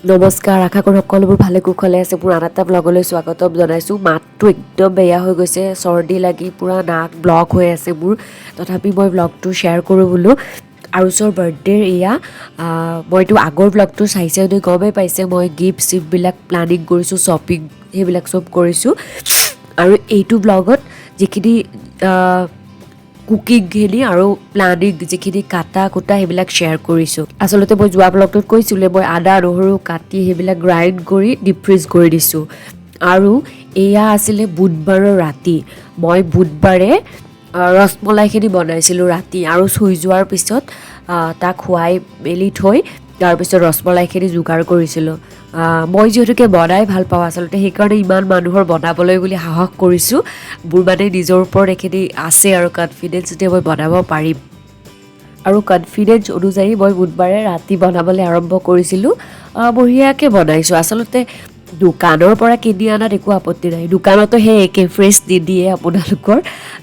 নমস্কাৰ, আশা কৰোঁ সকলোবোৰ ভালে কুশলে আছে। মোৰ আন এটা ব্লগলৈ স্বাগতম জনাইছোঁ। মাতটো একদম বেয়া হৈ গৈছে, চৰ্দি লাগি পূৰা নাক ব্লক হৈ আছে মোৰ। তথাপি মই ব্লগটো শ্বেয়াৰ কৰোঁ বোলো। আৰুচৰ বাৰ্থডেৰ এয়া মইতো আগৰ ব্লগটো চাইছে যদি গমেই পাইছে, মই গিফ্ট চিফ্টবিলাক প্লানিং কৰিছোঁ, শ্বপিং সেইবিলাক চব কৰিছোঁ। আৰু এইটো ব্লগত যিখিনি কুকিংখিনি আৰু প্লানিং যিখিনি কাটা কুটা সেইবিলাক শ্বেয়াৰ কৰিছোঁ। আচলতে মই যোৱা ব্লগটোত কৈছিলোঁ মই আদা নহৰু কাটি সেইবিলাক গ্ৰাইণ্ড কৰি ডিপ ফ্ৰিজ কৰি দিছোঁ। আৰু এয়া আছিলে বুধবাৰৰ ৰাতি। মই বুধবাৰে ৰসমলাইখিনি বনাইছিলোঁ ৰাতি, আৰু শুই যোৱাৰ পিছত তাক খুৱাই মেলি থৈ তাৰপিছত ৰসমলাইখিনি যোগাৰ কৰিছিলোঁ। মই যিহেতুকে বনাই ভাল পাওঁ আচলতে, সেইকাৰণে ইমান মানুহৰ বনাবলৈ বুলি সাহস কৰিছোঁ। মোৰ মানে নিজৰ ওপৰত এইখিনি আছে আৰু কনফিডেঞ্চ যে মই বনাব পাৰিম। আৰু কনফিডেঞ্চ অনুযায়ী মই বুধবাৰে ৰাতি বনাবলৈ আৰম্ভ কৰিছিলোঁ। বঢ়িয়াকৈ বনাইছোঁ। আচলতে দোকানৰ পৰা কিনি অনাত একো আপত্তি নাই, দোকানতো সেই একে ফ্ৰেছ নিদিয়ে আপোনালোকৰ।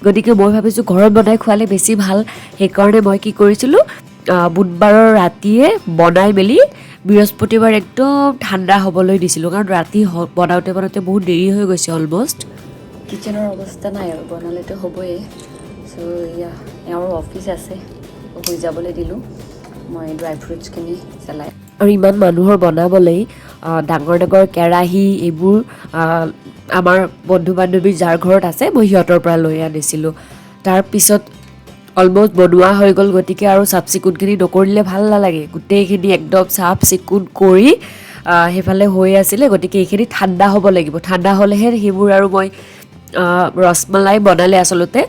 গতিকে মই ভাবিছোঁ ঘৰত বনাই খোৱালে বেছি ভাল। সেইকাৰণে মই কি কৰিছিলোঁ, বুধবাৰৰ ৰাতিয়ে বনাই মেলি বৃহস্পতিবাৰ একদম ঠাণ্ডা হ'বলৈ দিছিলোঁ, কাৰণ ৰাতি বনাওঁতে বহুত দেৰি হৈ গৈছে অলমষ্ট। কিটচেনৰ অৱস্থা নাই আৰু, বনালেতো হ'বই। চ' এওঁৰ অফিচ আছে, শুই যাবলৈ দিলোঁ মই ড্ৰাই ফ্ৰুটছখিনি চেলাই। আৰু ইমান মানুহৰ বনাবলৈ ডাঙৰ ডাঙৰ কেৰাহী এইবোৰ আমাৰ বন্ধু বান্ধৱী যাৰ ঘৰত আছে মই সিহঁতৰ পৰা লৈ আনিছিলোঁ। তাৰপিছত অলমষ্ট বনোৱা হৈ গ'ল, গতিকে আৰু চাফ চিকুণখিনি নকৰিলে ভাল নালাগে। গোটেইখিনি একদম চাফ চিকুণ কৰি সেইফালে হৈ আছিলে, গতিকে এইখিনি ঠাণ্ডা হ'ব লাগিব। ঠাণ্ডা হ'লেহে সেইবোৰ আৰু মই ৰসমলাই বনালে আচলতে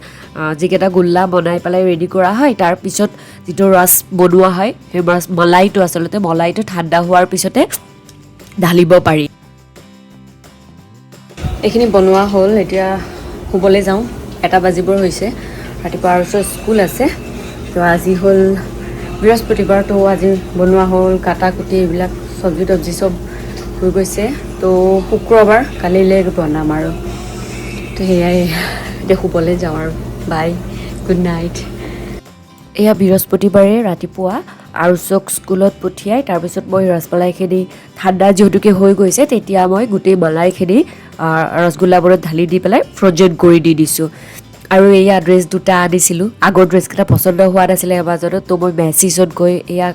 যিকেইটা গোল্লা বনাই পেলাই ৰেডি কৰা হয়, তাৰপিছত যিটো ৰস বনোৱা হয় সেই মলাইটো আচলতে মলাইটো ঠাণ্ডা হোৱাৰ পিছতে ঢালিব পাৰি। এইখিনি বনোৱা হ'ল, এতিয়া শুবলৈ যাওঁ। 1 বাজিবৰ হৈছে। ৰাতিপুৱা আৰু স্কুল আছে। তো আজি হ'ল বৃহস্পতিবাৰ, তো আজি বনোৱা হ'ল কাটা কুটি এইবিলাক চব্জি তব্জি চব হৈ গৈছে। তো শুক্ৰবাৰ কালিলৈ বনাম আৰু। তো সেয়াই, এতিয়া শুবলৈ যাওঁ আৰু। বাই, গুড নাইট। এয়া বৃহস্পতিবাৰে ৰাতিপুৱা আৰুচক স্কুলত পঠিয়াই তাৰপিছত মই ৰসমলাইখিনি ঠাণ্ডা যিহেতুকে হৈ গৈছে, তেতিয়া মই গোটেই মলাইখিনি ৰসগোল্লাবোৰত ঢালি দি পেলাই ফ্ৰ'জেন কৰি দি দিছোঁ। আৰু এয়া ড্ৰেছ দুটা আনিছিলোঁ। আগৰ ড্ৰেছকেইটা পচন্দ হোৱা নাছিলে এমাজনত, তো মই মেচিছত গৈ এয়া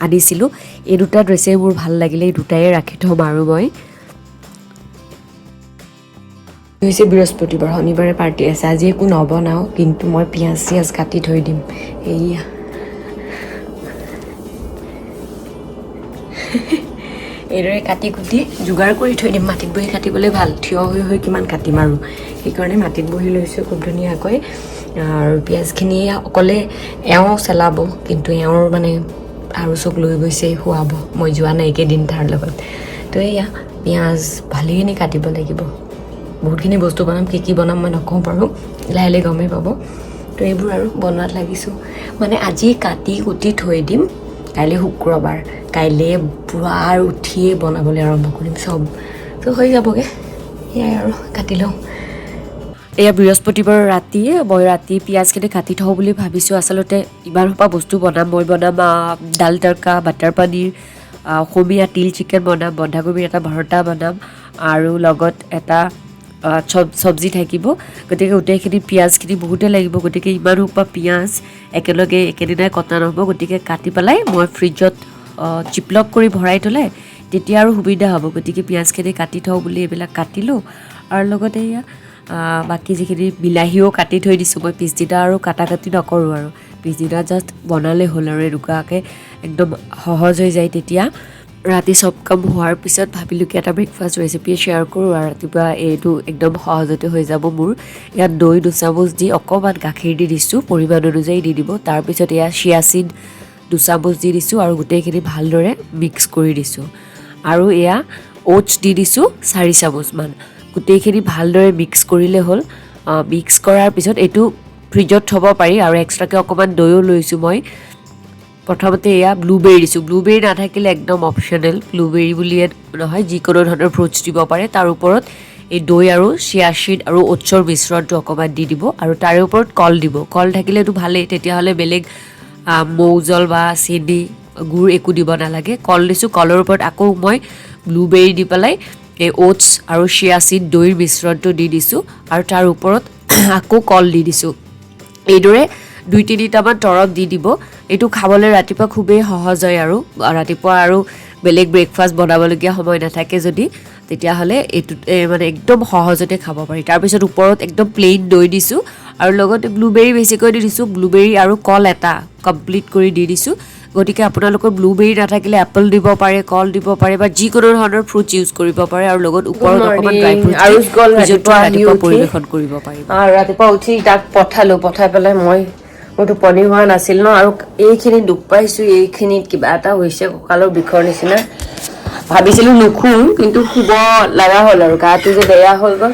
আনিছিলোঁ। এই দুটা ড্ৰেছেই মোৰ ভাল লাগিলে, এই দুটাই ৰাখি থ'ম আৰু মই। হৈছে বৃহস্পতিবাৰ, শনিবাৰে পাৰ্টি আছে। আজি একো নবনাওঁ, কিন্তু মই পিঁয়াজ চিয়াজ কাটি থৈ দিম। এইয়া এইদৰে কাটি কুটি যোগাৰ কৰি থৈ দিম। মাটিত বহি কাটিবলৈ ভাল, থিয় হৈ কিমান কাটিম আৰু, সেইকাৰণে মাটিত বহি লৈছোঁ খুব ধুনীয়াকৈ। আৰু পিঁয়াজখিনি অকলে এওঁ চেলাব, কিন্তু এওঁৰ মানে আৰু চক লৈ গৈছে খুৱাব। মই যোৱা নাই এইকেইদিন তাৰ লগত। তো এয়া পিঁয়াজ ভালেখিনি কাটিব লাগিব। বহুতখিনি বস্তু বনাম, কি বনাম মই নকওঁ বাৰু, লাহে লাহে গমেই পাব। তো এইবোৰ আৰু বনোৱাত লাগিছোঁ। মানে আজি কাটি কুটি থৈ দিম, কাইলৈ শুক্ৰবাৰ, কাইলৈ পুৱাৰ উঠিয়ে বনাবলৈ আৰম্ভ কৰিম চব। তো হৈ যাবগৈ, সেয়াই আৰু কাটি লওঁ। এয়া বৃহস্পতিবাৰ ৰাতিয়ে মই ৰাতি পিঁয়াজখিনি কাটি থওঁ বুলি ভাবিছোঁ। আচলতে ইমান সোপা বস্তু বনাম। মই বনাম দাল তড়কা, বাটাৰ পনীৰ, অসমীয়া তিল চিকেন বনাম, বন্ধাকবিৰ এটা ভৰ্তা বনাম, আৰু লগত এটা চব্জি থাকিব। গতিকে গোটেইখিনি পিঁয়াজখিনি বহুতে লাগিব, গতিকে ইমান সোপা পিঁয়াজ একেলগে একেদিনাই কটা নহ'ব। গতিকে কাটি পেলাই মই ফ্ৰিজত জিপলক কৰি ভৰাই থ'লে তেতিয়া আৰু সুবিধা হ'ব। গতিকে পিঁয়াজখিনি কাটি থওঁ বুলি এইবিলাক কাটিলোঁ। আৰু লগতে এয়া বাকী যিখিনি বিলাহীও কাটি থৈ দিছোঁ মই, পিছদিনা আৰু কাটা কাটি নকৰোঁ আৰু, পিছদিনা জাষ্ট বনালে হ'ল আৰু এনেকুৱাকৈ একদম সহজ হৈ যায়। তেতিয়া ৰাতি চব কাম হোৱাৰ পিছত ভাবিলোঁ কি এটা ব্ৰেকফাষ্ট ৰেচিপি শ্বেয়াৰ কৰোঁ, আৰু ৰাতিপুৱা এইটো একদম সহজতে হৈ যাব মোৰ। ইয়াত দৈ 2 চামুচ দি অকণমান গাখীৰ দি দিছোঁ, পৰিমাণ অনুযায়ী দি দিব। তাৰপিছত এয়া চিয়া চিড 2 চামুচ দি দিছোঁ, আৰু গোটেইখিনি ভালদৰে মিক্স কৰি দিছোঁ। আৰু এয়া অ'টছ দি দিছোঁ 4 চামুচমান। গোটেইখিনি ভালদৰে মিক্স কৰিলে হ'ল। মিক্স কৰাৰ পিছত এইটো ফ্ৰিজত থ'ব পাৰি, আৰু এক্সট্ৰাকৈ অকণমান দৈও লৈছোঁ মই। প্ৰথমতে এয়া ব্লুবেৰী দিছোঁ। ব্লুবেৰী নাথাকিলে একদম অপশ্যনেল, ব্লুবেৰী বুলিয়ে নহয় যিকোনো ধৰণৰ ফ্ৰুটছ দিব পাৰে। তাৰ ওপৰত এই দৈ আৰু চিয়া চিড আৰু অ'টছৰ মিশ্ৰণটো অকণমান দি দিব, আৰু তাৰে ওপৰত কল দিব। কল থাকিলেতো ভালেই, তেতিয়াহ'লে বেলেগ মৌ জল বা চেনি গুড় একো দিব নালাগে কল দিছোঁ কলৰ ওপৰত আকৌ মই ব্লুবেৰী দি পেলাই এই ওটছ আৰু চিয়া চিড দৈৰ মিশ্ৰণটো দি দিছোঁ আৰু তাৰ ওপৰত আকৌ কল দি দিছোঁ এইদৰে 2-3টামান তৰপ দি দিব এইটো খাবলৈ ৰাতিপুৱা খুবেই সহজ হয় আৰু ৰাতিপুৱা আৰু বেলেগ ব্ৰেকফাষ্ট বনাবলগীয়া সময় নাথাকে যদি তেতিয়াহ'লে এইটো মানে একদম সহজতে খাব পাৰি তাৰপিছত ওপৰত একদম প্লেইন দৈ দিছোঁ আৰু লগতে ব্লুবেৰী বেছিকৈ দি দিছোঁ ব্লুবেৰী আৰু কল এটা কমপ্লিট কৰি দি দিছোঁ গতিকে আপোনালোকৰ ব্লুবেৰী নাথাকিলে এপল দিব পাৰে কল দিব পাৰে বা যিকোনো ধৰণৰ ফ্ৰুটছ ইউজ কৰিব পাৰে আৰু লগত ওপৰত অকণমান ড্ৰাই ফ্ৰুটছ আৰু ৰাতিপুৱা পৰিৱেশন কৰিব পাৰিব আৰু ৰাতিপুৱা উঠি তাক পঠাই পেলাই মোৰ টোপনি হোৱা নাছিল ন আৰু এইখিনি দুখ পাইছোঁ এইখিনিত কিবা এটা হৈছে কঁকালৰ বিষৰ নিচিনা ভাবিছিলোঁ নুশুম কিন্তু শুব লগা হ'ল আৰু গাটো যে বেয়া হৈ গ'ল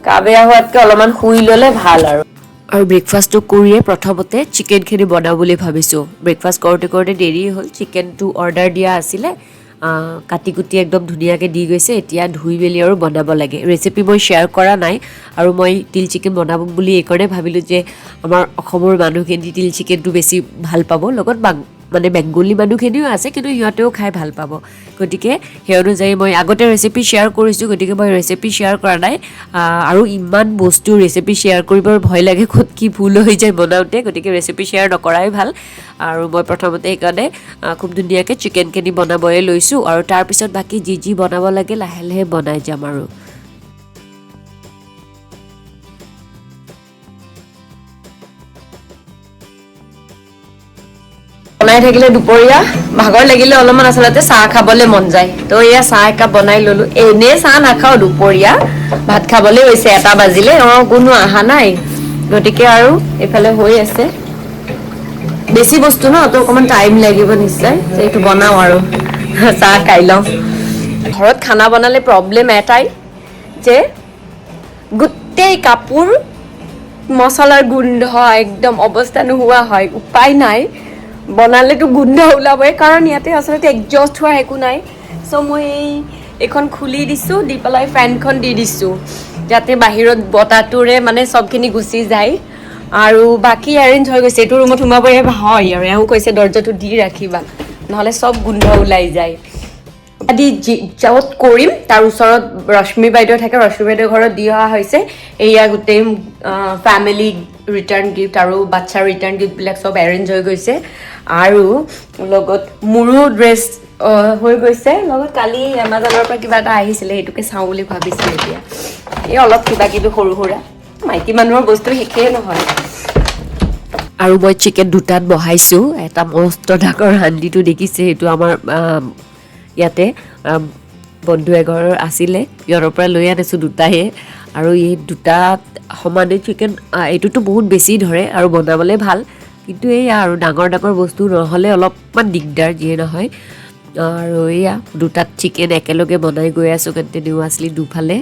গা বেয়া হোৱাতকৈ অলপমান শুই ল'লে ভাল আৰু ব্ৰেকফাষ্টটো কৰিয়ে প্ৰথমতে চিকেনখিনি বনাওঁ বুলি ভাবিছোঁ ব্ৰেকফাষ্ট কৰোঁতে দেৰি হ'ল চিকেনটো অৰ্ডাৰ দিয়া আছিলে কাটি কুটি একদম ধুনীয়াকৈ দি গৈছে এতিয়া ধুই মেলি আৰু বনাব লাগে ৰেচিপি মই শ্বেয়াৰ কৰা নাই আৰু মই তিল চিকেন বনাব বুলি এইকাৰণে ভাবিলোঁ যে আমাৰ অসমৰ মানুহখিনি তিল চিকেনটো বেছি ভাল পাব লগত মানে বেংগলী মানুহখিনিও আছে কিন্তু সিহঁতেও খাই ভাল পাব গতিকে সেই অনুযায়ী মই আগতে ৰেচিপি শ্বেয়াৰ কৰিছোঁ গতিকে মই ৰেচিপি শ্বেয়াৰ কৰা নাই আৰু ইমান বস্তু ৰেচিপি শ্বেয়াৰ কৰিবৰ ভয় লাগে ক'ত কি ভুল হৈ যায় বনাওঁতে গতিকে ৰেচিপি শ্বেয়াৰ নকৰাই ভাল আৰু মই প্ৰথমতে সেইকাৰণে খুব ধুনীয়াকৈ চিকেনখিনি বনাবই লৈছোঁ আৰু তাৰপিছত বাকী যি বনাব লাগে লাহে লাহে বনাই যাম আৰু বনাই থাকিলে দুপৰীয়া ভাগৰ লাগিলে অলপমান আচলতে চাহ খাবলৈ মন যায় তো এয়া চাহ একাপ বনাই ল'লোঁ এনেই চাহ নাখাওঁ দুপৰীয়া ভাত খাবলৈ হৈছে 1 বাজিলে কোনো অহা নাই গতিকে আৰু এইফালে হৈ আছে বেছি বস্তু ন তো অকণমান টাইম লাগিব নিশ্চয় এইটো বনাওঁ আৰু চাহ খাই লওঁ ঘৰত খানা বনালে প্ৰব্লেম এটাই যে গোটেই কাপোৰ মছলাৰ গোন্ধ একদম অৱস্থা নোহোৱা হয় উপায় নাই বনালেতো গোন্ধ ওলাবই কাৰণ ইয়াতে আচলতে এডজাষ্ট হোৱা একো নাই চ' মই এইখন খুলি দিছোঁ দি পেলাই ফেনখন দি দিছোঁ যাতে বাহিৰত বতাহটোৰে মানে চবখিনি গুচি যায় আৰু বাকী এৰেঞ্জ হৈ গৈছে এইটো ৰুমত সোমাব হয় আৰু এওঁ কৈছে দৰ্জাটো দি ৰাখিবা নহ'লে চব গোন্ধ ওলাই যায় আদি য'ত কৰিম তাৰ ওচৰত ৰশ্মি বাইদেউ থাকে ৰশ্মি বাইদেউৰ ঘৰত দি অহা হৈছে এয়া গোটেই ফেমিলি ৰিটাৰ্ণ গিফ্ট আৰু বাচ্ছাৰ ৰিটাৰ্ণ গিফ্টবিলাক চব এৰেঞ্জ হৈ গৈছে আৰু লগত মোৰো ড্ৰেছ হৈ গৈছে লগত কালি এমাজনৰ পৰা কিবা এটা আহিছিলে সেইটোকে চাওঁ বুলি ভাবিছোঁ এতিয়া এই অলপ কিবা কিবি সৰু সুৰা মাইকী মানুহৰ বস্তু শেষেই নহয় আৰু মই চিকেন 2টাত বহাইছোঁ এটা মস্ত ডাঙৰ হাণ্ডিটো দেখিছে সেইটো আমাৰ ইয়াতে বন্ধু এঘৰৰ আছিলে সিহঁতৰ পৰা লৈ আনিছোঁ 2টাহে আৰু এই 2টাত সমানে চিকেন এইটোতো বহুত বেছি ধৰে আৰু বনাবলৈ ভাল কিন্তু এইয়া আৰু ডাঙৰ বস্তু নহ'লে অলপমান দিগদাৰ যিয়ে নহয় আৰু এয়া 2টাত চিকেন একেলগে বনাই গৈ আছোঁ কণ্টিনিউৱাছলি দুফালে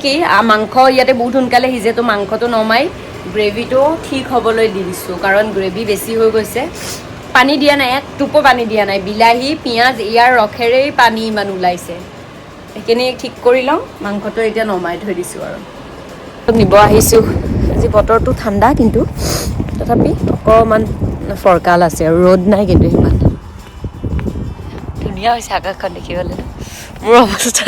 কি মাংস ইয়াতে বহুত সোনকালে সিজে তো মাংসটো নমাই গ্ৰেভিটো ঠিক হ'বলৈ দি দিছোঁ কাৰণ গ্ৰেভি বেছি হৈ গৈছে পানী দিয়া নাই এক টোপো পানী দিয়া নাই বিলাহী পিঁয়াজ ইয়াৰ ৰসেৰেই পানী ইমান ওলাইছে সেইখিনি ঠিক কৰি লওঁ মাংসটো এতিয়া নমাই থৈ দিছোঁ আৰু নিব আহিছোঁ আজি বতৰটো ঠাণ্ডা কিন্তু তথাপি অকণমান ফৰকাল আছে আৰু ৰ'দ নাই কিন্তু সিমান ধুনীয়া হৈছে আকাশখন দেখিবলৈ মোৰ অৱস্থা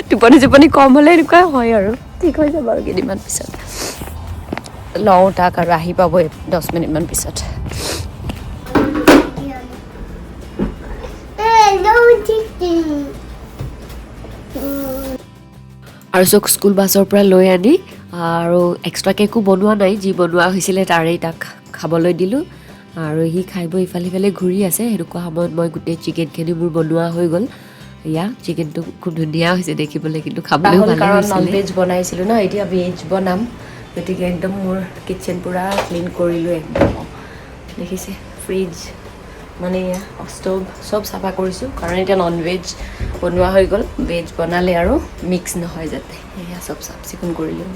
টোপনি কম হ'লে এনেকুৱা হয় আৰু ঠিক হৈ যাব আৰু কেইদিনমান পিছত লওঁ তাক আৰু আহি পাব 10 মিনিটমান পিছত আৰু চক স্কুল বাছৰ পৰা লৈ আনি আৰু এক্সট্ৰাকৈ একো বনোৱা নাই, যি বনোৱা হৈছিলে তাৰেই তাক খাবলৈ দিলোঁ আৰু সি খাই বৈ ইফালে সিফালে ঘূৰি আছে। সেনেকুৱা সময়ত মই গোটেই চিকেনখিনি মোৰ বনোৱা হৈ গ'ল। এয়া চিকেনটো খুব ধুনীয়া হৈছে দেখিবলৈ, কিন্তু খাবলৈও ভালে কাৰণ হৈছিলে। নন ভেজ বনাইছিলোঁ ন, এতিয়া ভেজ বনাম, গতিকে একদম মোৰ কিটচেন পূৰা ক্লিন কৰিলোঁ একদম। দেখিছে ফ্ৰিজ মানে এয়া ষ্টভ চব চাফা কৰিছোঁ, কাৰণ এতিয়া নন ভেজ বনোৱা হৈ গ'ল। ভেজ বনালে আৰু মিক্স নহয় যাতে, এয়া চব চাফ চিকুণ কৰিলোঁ।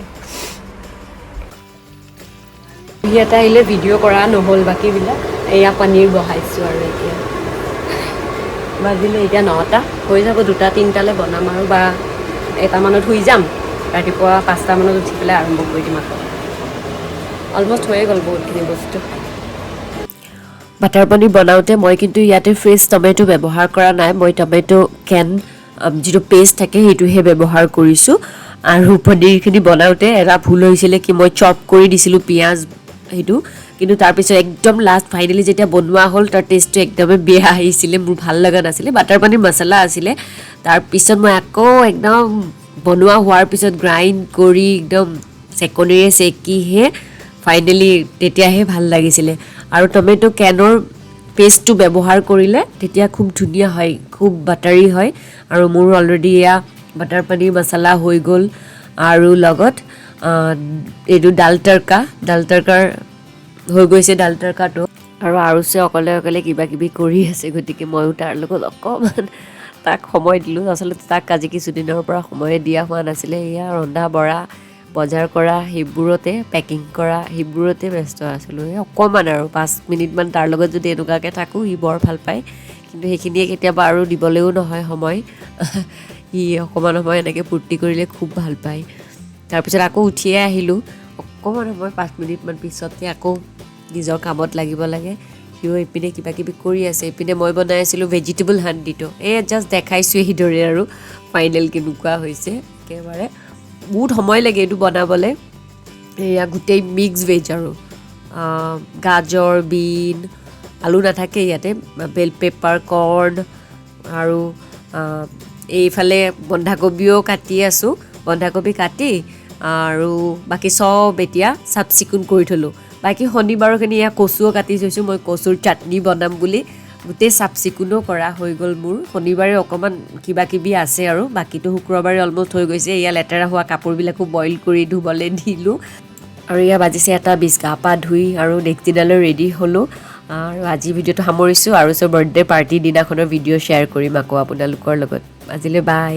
সি এটা আহিলে ভিডিঅ' কৰা নহ'ল, বাকীবিলাক এয়া পনীৰ বহাইছোঁ আৰু এতিয়া বাজিলে এতিয়া 9টা, হৈ যাব 2-3টালৈ বনাম আৰু, বা 1টামানত শুই যাম, ৰাতিপুৱা 5টামানত উঠি পেলাই আৰম্ভ কৰি দিম আকৌ। অলমষ্ট হৈয়ে গ'ল বহুতখিনি বস্তু। বাটাৰ পনীৰ বনাওঁতে মই কিন্তু ইয়াতে ফ্ৰেছ টমেটো ব্যৱহাৰ কৰা নাই, মই টমেটো কেন যিটো পেষ্ট থাকে সেইটোহে ব্যৱহাৰ কৰিছোঁ। আৰু পনীৰখিনি বনাওঁতে এটা ভুল হৈছিলে কি মই চপ কৰি দিছিলোঁ পিঁয়াজ সেইটো, কিন্তু তাৰপিছত একদম লাষ্ট ফাইনেলি যেতিয়া বনোৱা হ'ল তাৰ টেষ্টটো একদমেই বেয়া আহিছিলে, মোৰ ভাল লগা নাছিলে। বাটাৰ পনীৰ মছলা আছিলে, তাৰপিছত মই আকৌ একদম বনোৱা হোৱাৰ পিছত গ্ৰাইণ্ড কৰি একদম চেকনিৰে চেকিহে ফাইনেলি তেতিয়াহে ভাল লাগিছিলে। আৰু টমেটো কেনৰ পেষ্টটো ব্যৱহাৰ কৰিলে তেতিয়া খুব ধুনীয়া হয়, খুব বাটাৰী হয়। আৰু মোৰ অলৰেডি এয়া বাটাৰ পনীৰ মছলা হৈ গ'ল, আৰু লগত এইটো ডাল তড়কাৰ হৈ গৈছে, ডাল তড়কাটো। আৰু আৰুচে অকলে অকলে কিবা কিবি কৰি আছে, গতিকে ময়ো তাৰ লগত অকণমান তাক সময় দিলোঁ। আচলতে তাক আজি কিছুদিনৰ পৰা সময়ে দিয়া হোৱা নাছিলে, এয়া ৰন্ধা বঢ়া বজাৰ কৰা সেইবোৰতে, পেকিং কৰা সেইবোৰতে ব্যস্ত আছিলোঁ। এই অকণমান আৰু 5 মিনিটমান তাৰ লগত যদি এনেকুৱাকৈ থাকোঁ সি বৰ ভাল পায়, কিন্তু সেইখিনিয়ে কেতিয়াবা আৰু দিবলৈও নহয় সময়। সি অকণমান সময় এনেকৈ ফূৰ্তি কৰিলে খুব ভাল পায়। তাৰপিছত আকৌ উঠিয়ে আহিলোঁ, অকণমান সময় 5 মিনিটমান পিছতকৈ আকৌ নিজৰ কামত লাগিব লাগে। সিও এইপিনে কিবা কিবি কৰি আছে, এইপিনে মই বনাই আছিলোঁ ভেজিটেবল হাণ্ডিটো। এই জাষ্ট দেখাইছোঁ সেইদৰে আৰু ফাইনেল কেনেকুৱা হৈছে। একেবাৰে বহুত সময় লাগে এইটো বনাবলৈ। এয়া গোটেই মিক্স ভেজ আৰু গাজৰ, বিন, আলু নাথাকে ইয়াতে, বেল পেপাৰ, কৰ্ণ আৰু এইফালে বন্ধাকবিও কাটি আছোঁ, বন্ধাকবি কাটি আৰু বাকী চব এতিয়া চাফ চিকুণ কৰি থ'লোঁ। বাকী শনিবাৰৰখিনি এয়া কচুও কাটি থৈছোঁ, মই কচুৰ চাটনি বনাম বুলি। গোটেই চাফ চিকুণো কৰা হৈ গ'ল মোৰ। শনিবাৰে অকণমান কিবা কিবি আছে আৰু বাকীটো শুক্ৰবাৰে অলমষ্ট হৈ গৈছে। এয়া লেতেৰা হোৱা কাপোৰবিলাকো বইল কৰি ধুবলৈ দিলোঁ। আৰু এয়া বাজিছে 1:20, গা পা ধুই আৰু নেক্সট দিনালৈ ৰেডি হ'লোঁ। আৰু আজি ভিডিঅ'টো সামৰিছোঁ, আৰু বাৰ্থডে পাৰ্টিৰ দিনাখনৰ ভিডিঅ' শ্বেয়াৰ কৰিম আকৌ আপোনালোকৰ লগত। আজিলৈ বাই।